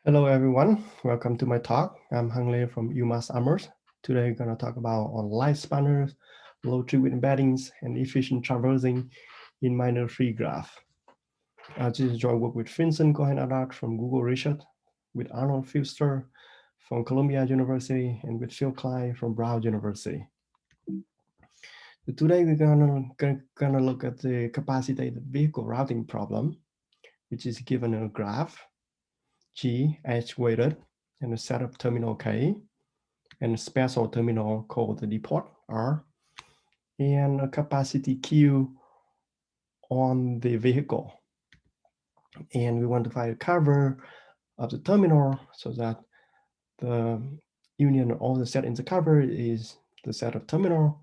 Hello everyone, welcome to my talk. I'm Hang Lê from UMass Amherst. Today we're going to talk about online spanners, low treewidth embeddings, and efficient traversing in minor tree graph. This is joint work with Vincent, Cohen-Addad from Google Research, with Arnold Filtser from Columbia University, and with Phil Klein from Brown University. So today we're gonna look at the capacitated vehicle routing problem, which is given in a graph G edge-weighted and a set of terminal K and a special terminal called the deport R and a capacity Q on the vehicle. And we want to find a cover of the terminal so that the union of all the set in the cover is the set of terminal,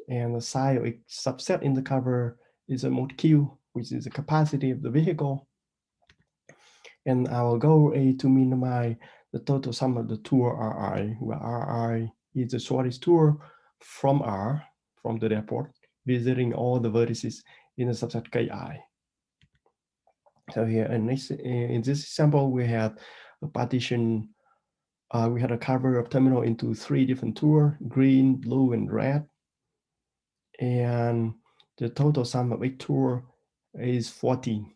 and the size of a subset in the cover is a mode Q, which is the capacity of the vehicle. And our goal is to minimize the total sum of the tour Ri, where Ri is the shortest tour from R, from the deport, visiting all the vertices in the subset Ki. So here in this example, we had a partition, we had a cover of terminal into 3 different tours, green, blue, and red. And the total sum of each tour is 14.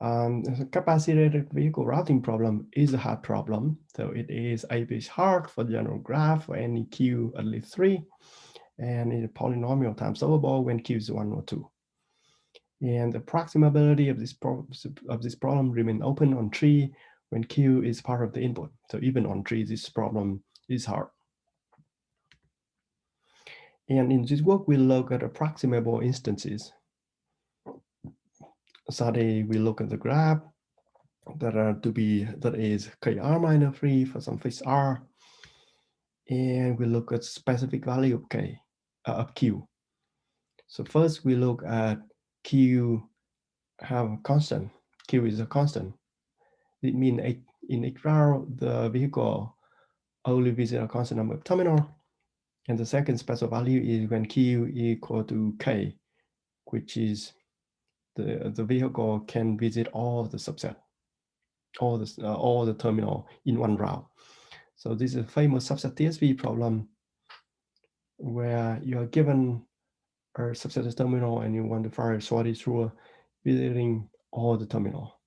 The capacitated vehicle routing problem is a hard problem. So it is a bit hard for general graph for any Q at least 3, and it's a polynomial time solvable when Q is 1 or 2. And the approximability of this problem remain open on tree when Q is part of the input. So even on tree, this problem is hard. And in this work, we look at approximable instances. So we look at the graph that is KR minus 3 for some fixed R. And we look at specific value of K, of Q. So first we look at Q have a constant. Q is a constant. It means in each round, the vehicle only visit a constant number of terminal. And the second special value is when Q equal to K, which is the vehicle can visit all the subset, all the terminal in one route. So this is a famous subset TSP problem where you are given a subset terminal and you want to find a shortest tour visiting all the terminal.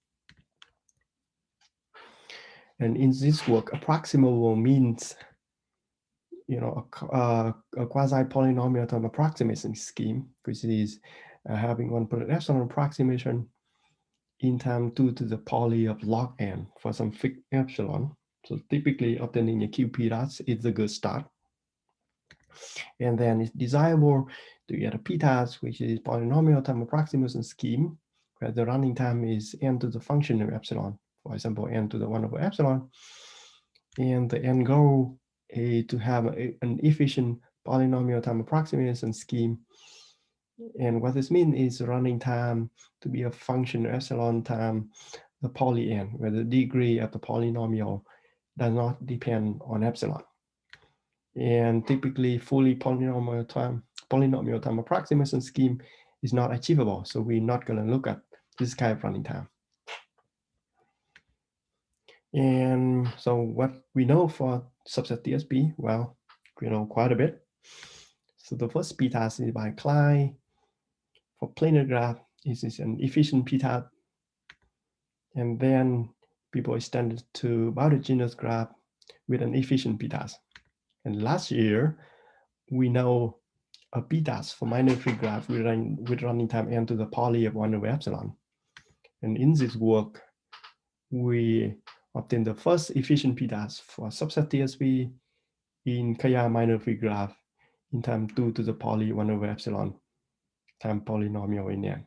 And in this work, approximable means, a quasi-polynomial term approximation scheme, which is having 1 per epsilon approximation in term 2 to the poly of log n for some fixed epsilon. So typically obtaining a QPTAS is a good start. And then it's desirable to get a PTAS, which is polynomial time approximation scheme, where the running time is n to the function of epsilon, for example, n to the 1 over epsilon. And the end goal is to have an efficient polynomial time approximation scheme. And what this means is running time to be a function of epsilon time the poly n, where the degree of the polynomial does not depend on epsilon. And typically fully polynomial time approximation scheme is not achievable. So we're not going to look at this kind of running time. And so what we know for subset TSP, well, we know quite a bit. So the first PTAS is by Klein. For planar graph, this is an efficient PTAS. And then people extended to bounded graph with an efficient PTAS. And last year, we know a PTAS for minor tree graph with running time n to the poly of 1 over epsilon. And in this work, we obtained the first efficient PTAS for subset TSP in KR minor tree graph in time 2 to the poly 1 over epsilon time polynomial in n.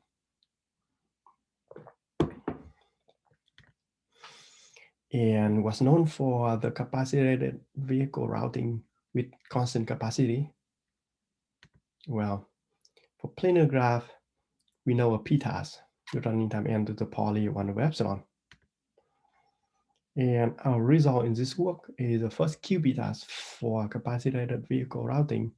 And was known for the capacitated vehicle routing with constant capacity. Well, for planar graph, we know a PTAS with running time n to the poly 1 over epsilon. And our result in this work is the first QPTAS for capacitated vehicle routing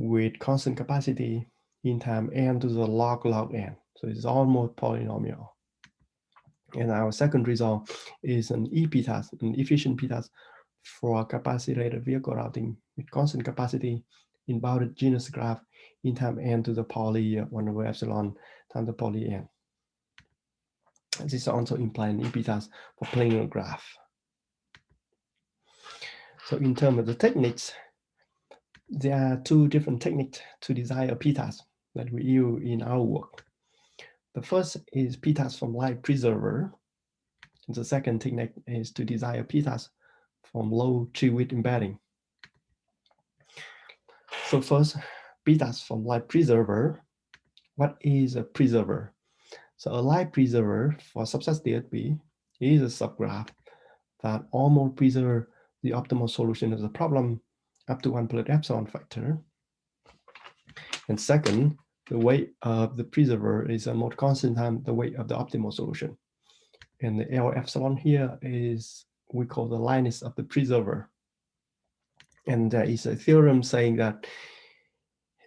with constant capacity in time n to the log n. So it's almost polynomial. And our second result is an e-PTAS, an efficient PTAS for capacitated vehicle routing with constant capacity in bounded genus graph in time n to the poly 1 over epsilon times the poly n. This also implies an e-PTAS for planar graph. So in terms of the techniques, there are two different techniques to design a PTAS that we use in our work. The first is PTAS from light preserver. And the second technique is to design a PTAS from low tree-width embedding. So first, PTAS from light preserver. What is a preserver? So a light preserver for subset TSP is a subgraph that almost preserves the optimal solution of the problem up to 1 plus epsilon factor. And second, the weight of the preserver is almost constant time the weight of the optimal solution. And the L epsilon here is, we call the lightness of the preserver. And there is a theorem saying that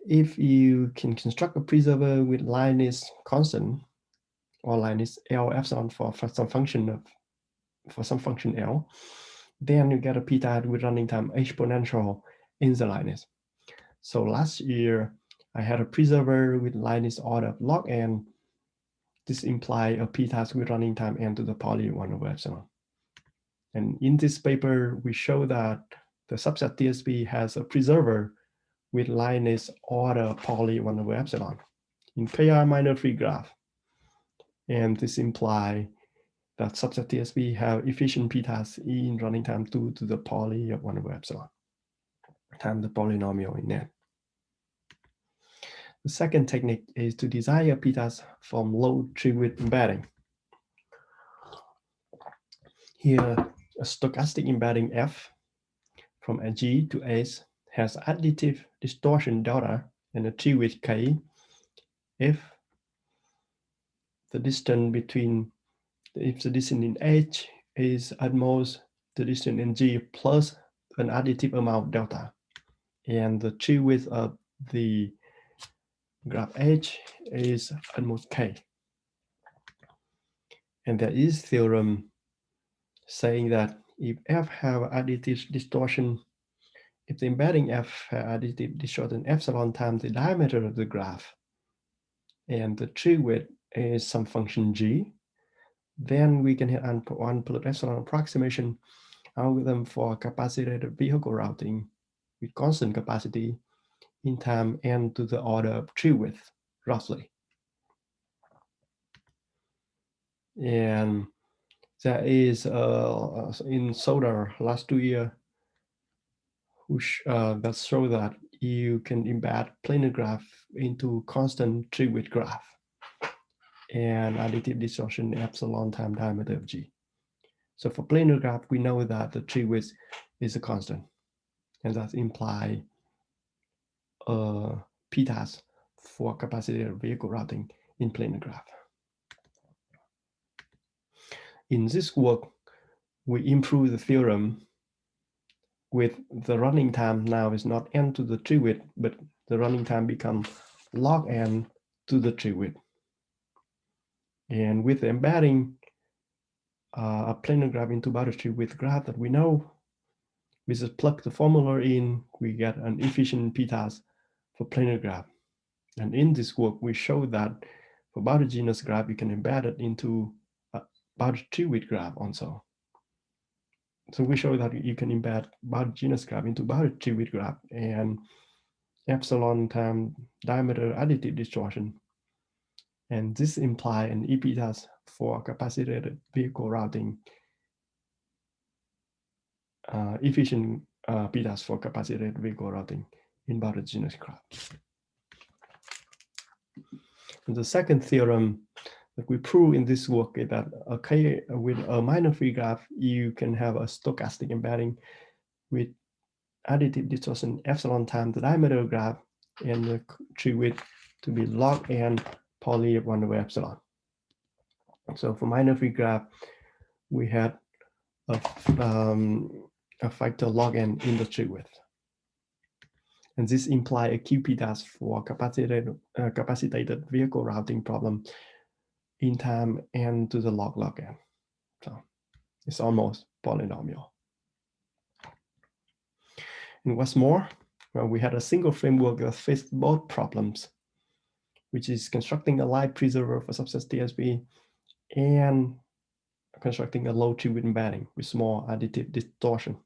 if you can construct a preserver with lightness constant, or lightness L epsilon for some function L, then you get a PTAS with running time exponential in the lightness. So last year, I had a preserver with lightness order of log n. This implies a PTAS with running time n to the poly 1 over epsilon. And in this paper, we show that the subset TSP has a preserver with lightness order poly 1 over epsilon in pair minor tree graph. And this implies that subset TSP have efficient PTAS in running time 2 to the poly of 1 over epsilon times the polynomial in n. The second technique is to design a PTAS from low tree-width embedding. Here, a stochastic embedding F from a G to S has additive distortion delta and a tree-width K if the distance between, if the distance in H is at most the distance in G plus an additive amount delta, and the tree-width of the graph H is at most K. And there is theorem saying that if F have additive distortion, if the embedding F have additive distortion epsilon times the diameter of the graph, and the tree width is some function G, then we can have 1 plus epsilon approximation algorithm for capacitated vehicle routing with constant capacity in time n to the order of tree width, roughly. And there is in Solar last 2 years, which that show that you can embed planar graph into constant tree width graph and additive distortion epsilon time diameter of G. So for planar graph, we know that the tree width is a constant, and that implies PTAS for capacitated vehicle routing in planar graph. In this work, we improve the theorem with the running time now is not n to the tree width, but the running time becomes log n to the tree width. And with the embedding a planar graph into bounded tree width graph that we know, we just plug the formula in, we get an efficient PTAS for planar graph. And in this work, we show that for bounded genus graph, you can embed it into a bounded tree width graph also. So we show that you can embed bounded genus graph into bounded tree width graph and epsilon time diameter additive distortion. And this implies an e-PTAS for capacitated vehicle routing, efficient PTAS for capacitated vehicle routing in bounded genus graph. And the second theorem that we prove in this work is that with a minor tree graph, you can have a stochastic embedding with additive distortion epsilon times the diameter graph and the tree width to be log n poly 1 over epsilon. So for minor tree graph, we had a factor log n in the tree width. And this implies a QPTAS for capacitated vehicle routing problem in time n to the log n. So it's almost polynomial. And what's more, well, we had a single framework that faced both problems, which is constructing a live preserver for subset TSP and constructing a low tree-width embedding with small additive distortion.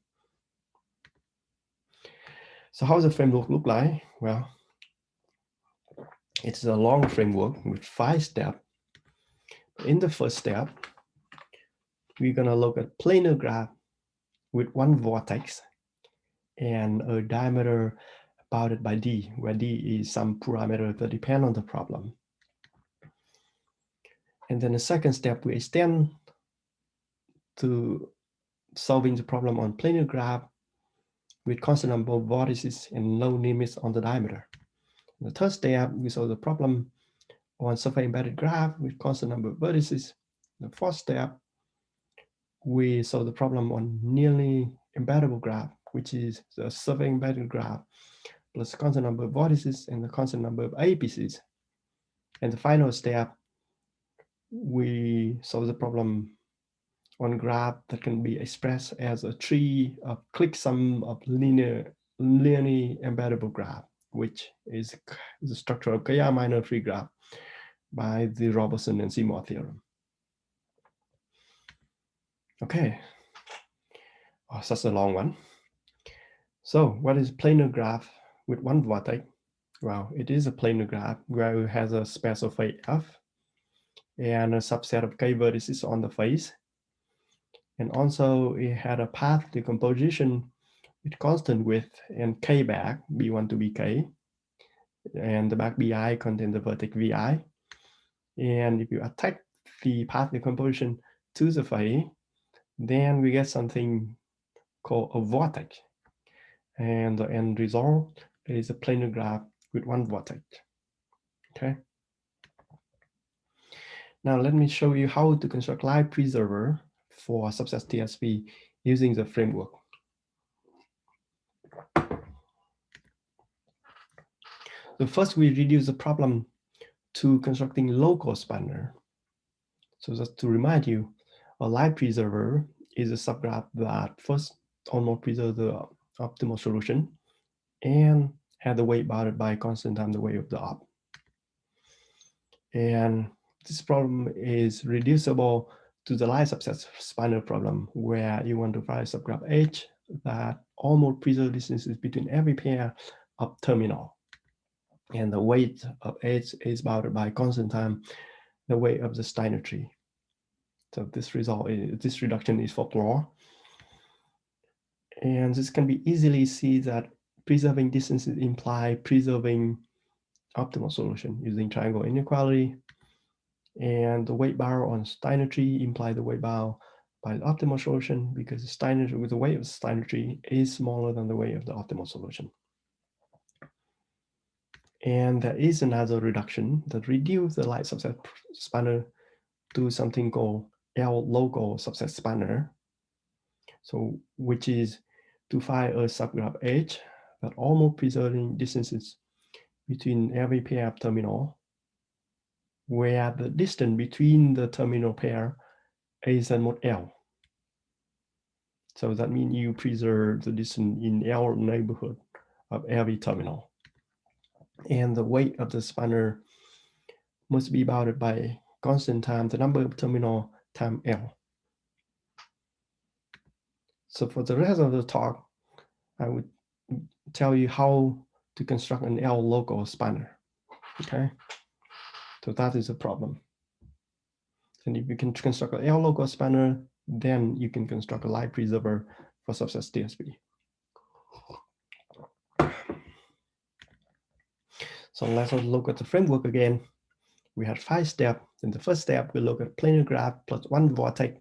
So how does the framework look like? Well, it's a long framework with 5 steps. In the first step, we're going to look at planar graph with one vortex and a diameter bounded by D, where D is some parameter that depend on the problem. And then the second step, we extend to solving the problem on planar graph with constant number of vortices and no limits on the diameter. In the third step, we solve the problem on surface embedded graph with constant number of vertices. In the fourth step, we solve the problem on nearly embeddable graph, which is the surface embedded graph plus constant number of vortices and the constant number of apices. And the final step, we solve the problem on graph that can be expressed as a tree of Clique-sum of linearly embeddable graph, which is the structure of K-R minor tree graph by the Robertson and Seymour theorem. Okay, oh, such a long one. So what is planar graph with one vortex? Well, it is a planar graph where it has a special phase F and a subset of K vertices on the face. And also it had a path decomposition with constant width and K back, B1 to Bk. And the back Bi contains the vertex Vi. And if you attack the path decomposition to the face, then we get something called a vortex. And the end result is a planar graph with one vortex. Okay. Now let me show you how to construct live preserver for subset TSP using the framework. So first we reduce the problem to constructing local spanner. So just to remind you, a live preserver is a subgraph that first almost preserves the optimal solution and have the weight bounded by constant time the weight of the op. And this problem is reducible to the live subset spanner problem, where you want to find a subgraph H that almost preserves distances between every pair of terminal. And the weight of H is bounded by constant time the weight of the Steiner tree. So this reduction is for law. And this can be easily see that preserving distances imply preserving optimal solution using triangle inequality. And the weight bound on Steiner tree imply the weight bound by the optimal solution because the Steiner with the weight of the Steiner tree is smaller than the weight of the optimal solution. And there is another reduction that reduces the light subset spanner to something called L local subset spanner. So which is to find a subgraph H that almost preserving distances between every pair of terminal, where the distance between the terminal pair is at mod L. So that means you preserve the distance in L neighborhood of every terminal. And the weight of the spanner must be bounded by constant time the number of terminal time L. So for the rest of the talk, I would tell you how to construct an L local spanner. Okay, so that is a problem. And if you can construct an L local spanner, then you can construct a live preserver for subset TSP. So let's look at the framework again. We had 5 steps. In the first step, we look at planar graph plus one vortex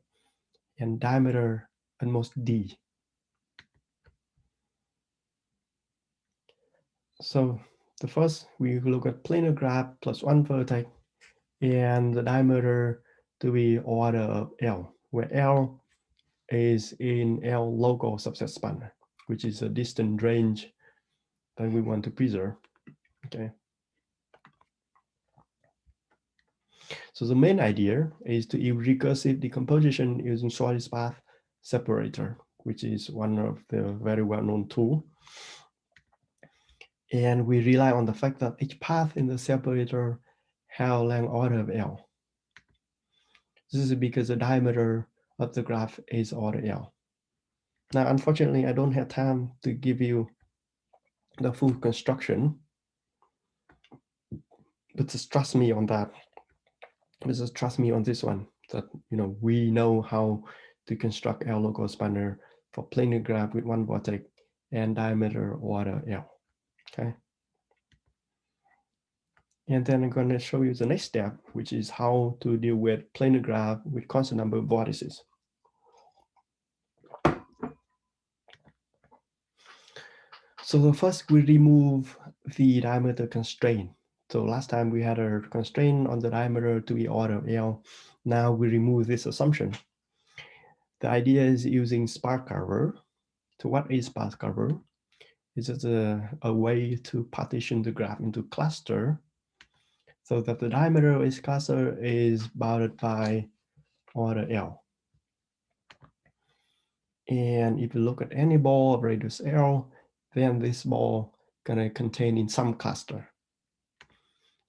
and diameter almost D. So the first, we look at planar graph plus one vertex and the diameter to be order of L, where L is in L local subset spanner, which is a distant range that we want to preserve. Okay. So the main idea is to use recursive decomposition using shortest path separator, which is one of the very well-known tool. And we rely on the fact that each path in the separator have length order of L. This is because the diameter of the graph is order L. Now, unfortunately, I don't have time to give you the full construction, but just trust me on that. Just trust me on this one, that we know how to construct L local spanner for planar graph with one vortex and diameter order L. Okay. And then I'm going to show you the next step, which is how to deal with planar graph with constant number of vortices. So first we remove the diameter constraint. So last time we had a constraint on the diameter to be order of L. Now we remove this assumption. The idea is using sparse cover. So what is sparse cover? It's just a way to partition the graph into cluster so that the diameter of each cluster is bounded by order L. And if you look at any ball of radius L, then this ball gonna contain in some cluster.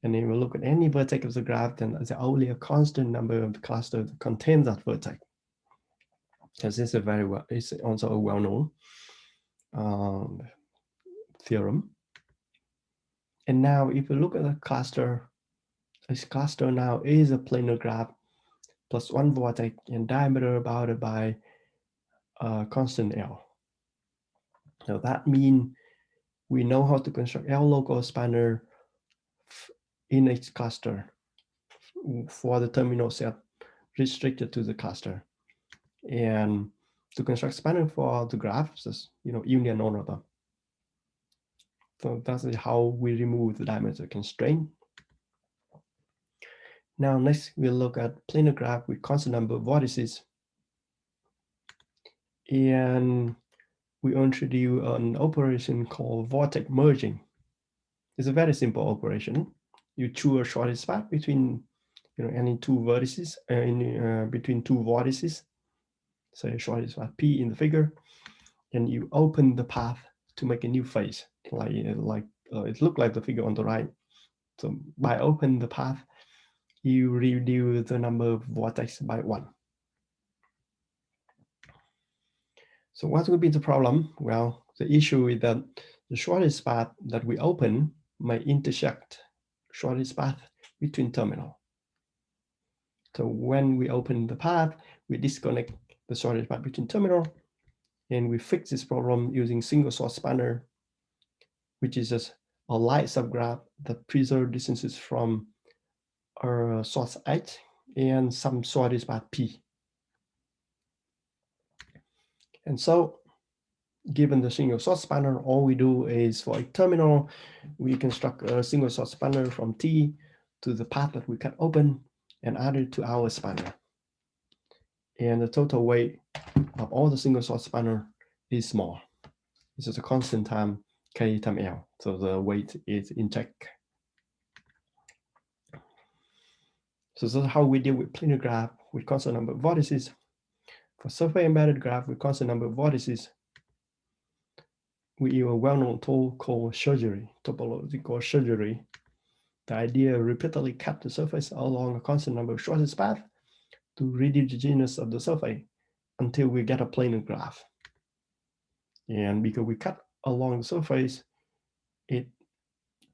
And if you look at any vertex of the graph, then there's only a constant number of the cluster that contains that vertex. Because this is it's also a well-known theorem. And now if you look at the cluster, this cluster now is a planar graph plus one vortex and diameter bounded by constant L. So that means we know how to construct L local spanner in each cluster for the terminal set restricted to the cluster. And to construct spanner for the graphs, just union all of them. So that's how we remove the diameter constraint. Now next we'll look at planar graph with constant number of vortices. And we introduce an operation called vortex merging. It's a very simple operation. You choose a shortest path between any two vertices, between two vortices, say shortest path P in the figure, and you open the path to make a new face, it looked like the figure on the right. So by opening the path, you reduce the number of vortex by 1. So what would be the problem? Well, the issue is that the shortest path that we open might intersect shortest path between terminal. So when we open the path, we disconnect the shortest path between terminal, and we fix this problem using single source spanner, which is just a light subgraph that preserves distances from our source H and some shortest path P. And so given the single source spanner, all we do is for a terminal, we construct a single source spanner from T to the path that we cut open and add it to our spanner. And the total weight of all the single source spanner is small. This is a constant time K times L. So the weight is in check. So this is how we deal with planar graph with constant number of vortices. For surface embedded graph with constant number of vortices, we use a well-known tool called surgery, topological surgery. The idea repeatedly cut the surface along a constant number of shortest path to reduce the genus of the surface until we get a planar graph. And because we cut along the surface, it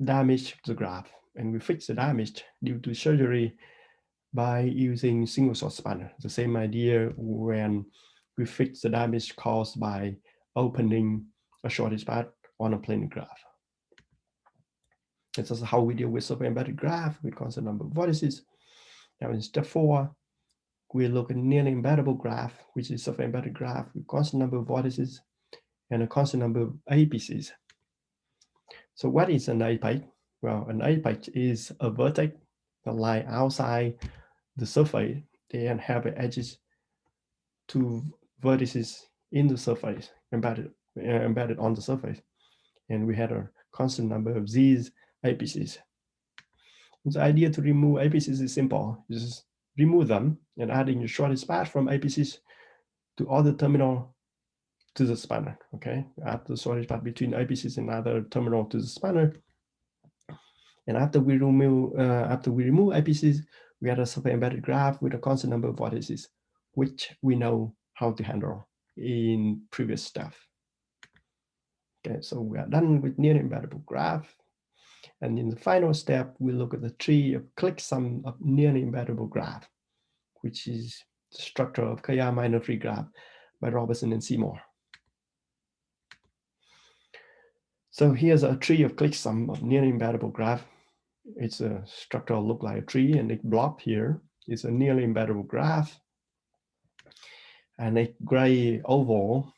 damaged the graph, and we fix the damage due to surgery by using single source spanner. The same idea when we fix the damage caused by opening a shortest path on a planar graph. This is how we deal with surface embedded graph with constant number of vertices. Now in step 4, we look at nearly embeddable graph, which is surface embedded graph with constant number of vertices and a constant number of apices. So what is an apex? Well, an apex is a vertex that lies outside the surface and have edges to vertices in the surface embedded on the surface, and we had a constant number of these apices. The idea to remove APCs is simple. You just remove them and adding the shortest path from APCs to other terminal to the spanner. Okay, add the shortest path between APCs and other terminal to the spanner. And after we remove APCs, we had a super-embedded graph with a constant number of vortices, which we know how to handle in previous stuff. Okay, so we are done with nearly-embeddable graph. And in the final step, we look at the tree of Clique-sum of nearly-embeddable graph, which is the structure of KR minor tree graph by Robertson and Seymour. So here's a tree of Clique-sum of nearly-embeddable graph. It's a structure look like a tree, and the blob here is a nearly-embeddable graph. And a gray oval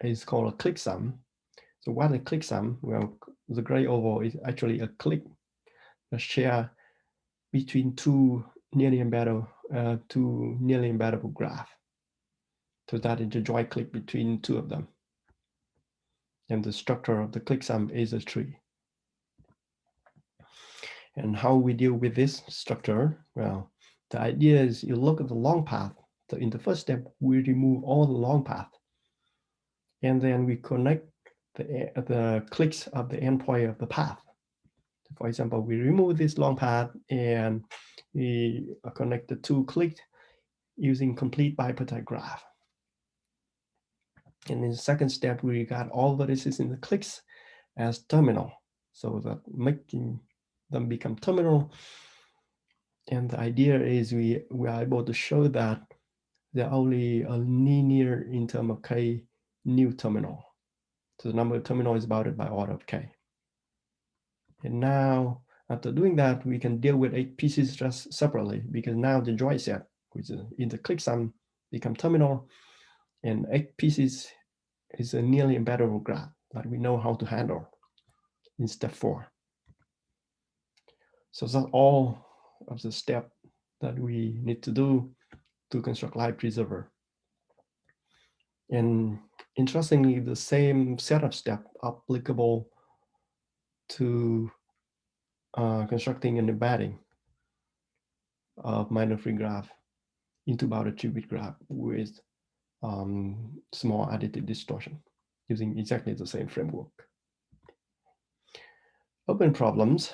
is called a Clique-sum. So what is a Clique-sum? Well, the gray oval is actually a clique, a share between two nearly embeddable graph. So that is a joint clique between two of them. And the structure of the Clique-sum is a tree. And how we deal with this structure? Well, the idea is you look at the long path. So in the first step, we remove all the long path. And then we connect the cliques of the endpoint of the path. So for example, we remove this long path and we connect the two cliques using complete bipartite graph. And in the second step, we got all vertices in the cliques as terminal, so that making them become terminal. And the idea is we are able to show that they're only a linear in terms of k new terminal. So the number of terminal is bounded by order of k. And now, after doing that, we can deal with 8 pieces just separately, because now the joint set, which is in the Clique-sum, become terminal, and 8 pieces is a nearly embeddable graph that we know how to handle in step 4. So that's all of the step that we need to do to construct live preserver. And interestingly, the same setup step applicable to constructing an embedding of minor free graph into bounded 3-bit graph with small additive distortion using exactly the same framework. Open problems.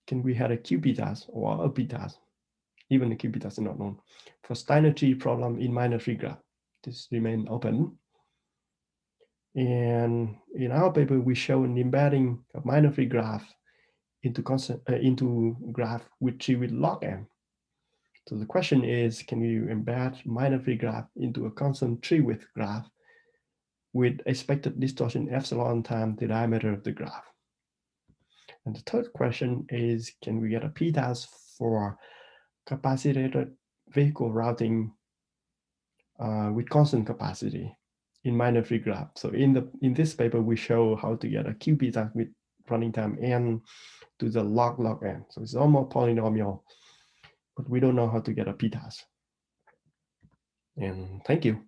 Can we have a QPTAS or a PTAS? Even the QPTAS is not known. For Steiner tree problem in minor tree graph, this remain open. And in our paper, we show an embedding of minor tree graph into graph with 3-width log n. So the question is, can you embed minor tree graph into a constant 3-width graph with expected distortion epsilon times the diameter of the graph? And the third question is, can we get a PTAS for capacitated vehicle routing with constant capacity in minor tree graph? So in this paper, we show how to get a QPTAS with running time n to the log n. So it's almost polynomial, but we don't know how to get a PTAS. And thank you.